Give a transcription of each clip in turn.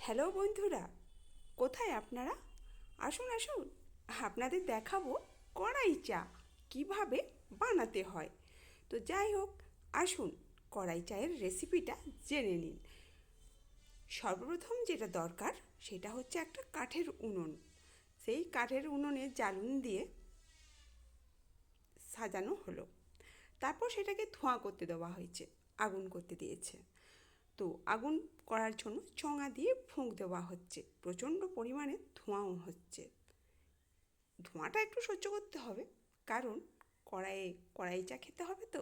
Hello বন্ধুরা, কোথায় আপনারা? আসুন আসুন, আপনাদের দেখাবো কড়াই চা কীভাবে বানাতে হয়। তো যাই হোক, আসুন কড়াই চায়ের রেসিপিটা জেনে নিন। সর্বপ্রথম যেটা দরকার সেটা হচ্ছে একটা কাঠের উনুন। সেই কাঠের উনুনে জ্বালুন দিয়ে সাজানো হলো। তারপর সেটাকে ধোঁয়া করতে দেওয়া হয়েছে, আগুন করতে দিয়েছে। তো আগুন করার জন্য চঙা দিয়ে ফুঁক দেওয়া হচ্ছে, প্রচণ্ড পরিমাণে ধোঁয়াও হচ্ছে। ধোঁয়াটা একটু সহ্য করতে হবে, কারণ কড়াই চা খেতে হবে, তো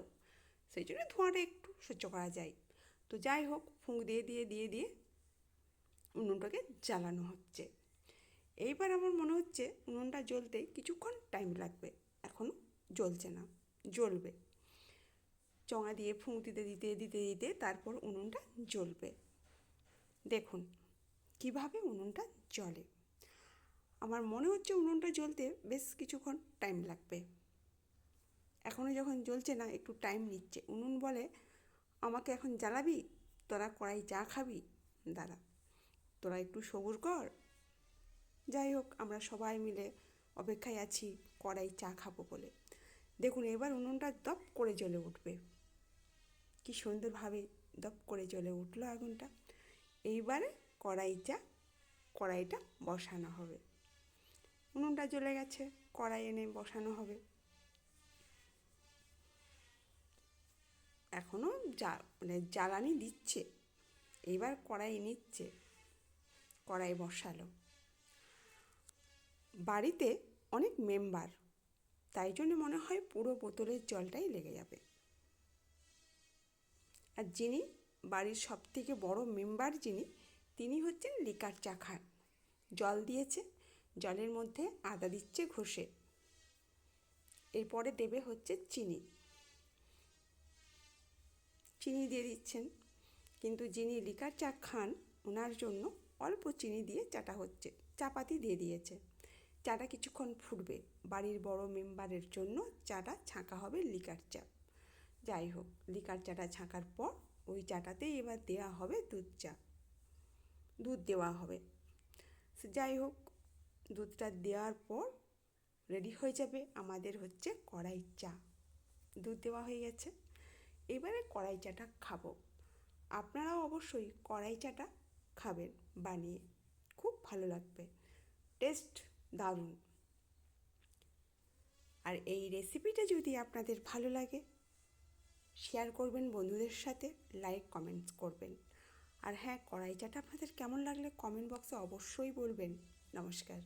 সেই জন্য ধোঁয়াটা একটু সহ্য করা যায়। তো যাই হোক, ফুঁক দিয়ে দিয়ে দিয়ে দিয়ে উনুনটাকে জ্বালানো হচ্ছে। এইবার আমার মনে হচ্ছে উনুনটা জ্বলতে কিছুক্ষণ টাইম লাগবে, এখনও জ্বলছে না, জ্বলবে। চঙা দিয়ে ফুঁক দিতে দিতে দিতে দিতে তারপর উনুনটা জ্বলবে। দেখুন কিভাবে উনুনটা জ্বলে। আমার মনে হচ্ছে উনুনটা জ্বলতে বেশ কিছুক্ষণ টাইম লাগবে। এখনও যখন জ্বলছে না, একটু টাইম নিচ্ছে। উনুন বলে, আমাকে এখন জ্বালাবি? তোরা কড়াই চা খাবি? দাঁড়া, তোরা একটু সবুর কর। যাই হোক, আমরা সবাই মিলে অপেক্ষায় আছি কড়াই চা খাবো বলে। দেখুন এবার উনুনটা দপ করে জ্বলে উঠবে। কি সুন্দরভাবে দপ করে জ্বলে উঠলো আগুনটা। এইবারে কড়াইটা বসানো হবে। উনুনটা জ্বলে গেছে, কড়াই এনে বসানো হবে। এখনও জ্বালানি দিচ্ছে। এইবার কড়াই নিচ্ছে, কড়াই বসালো। বাড়িতে অনেক মেম্বার, তাই জন্য মনে হয় পুরো বোতলের জলটাই লেগে যাবে। আর যিনি বাড়ির সবথেকে বড় মেম্বার, তিনি হচ্ছেন লিকার চা খান। জল দিয়েছে, জলের মধ্যে আদা দিচ্ছে ঘষে। এরপরে দেবে হচ্ছে চিনি দিয়ে দিচ্ছেন। কিন্তু যিনি লিকার চা খান, ওনার জন্য অল্প চিনি দিয়ে চাটা হচ্ছে, চাপাতি দিয়ে দিয়েছে। চাটা কিছুক্ষণ ফুটবে। বাড়ির বড় মেম্বারের জন্য চাটা ছাঁকা হবে লিকার চা। যাই হোক, লিকার চাটা ছাঁকার পর ওই চাটাতেই এবার দেওয়া হবে দুধ দেওয়া হবে। যাই হোক, দুধটা দেওয়ার পর রেডি হয়ে যাবে আমাদের হচ্ছে কড়াই চা। দুধ দেওয়া হয়ে গেছে, এবারে কড়াই চাটা খাবো। আপনারাও অবশ্যই কড়াই চাটা খাবেন বানিয়ে, খুব ভালো লাগবে, টেস্ট দারুণ। আর এই রেসিপিটা যদি আপনাদের ভালো লাগে, শেয়ার করবেন বন্ধুদের সাথে, লাইক কমেন্টস করবেন। আর হ্যাঁ, কড়াই চাটা আপনাদের কেমন লাগলে কমেন্ট বক্সে অবশ্যই বলবেন। নমস্কার।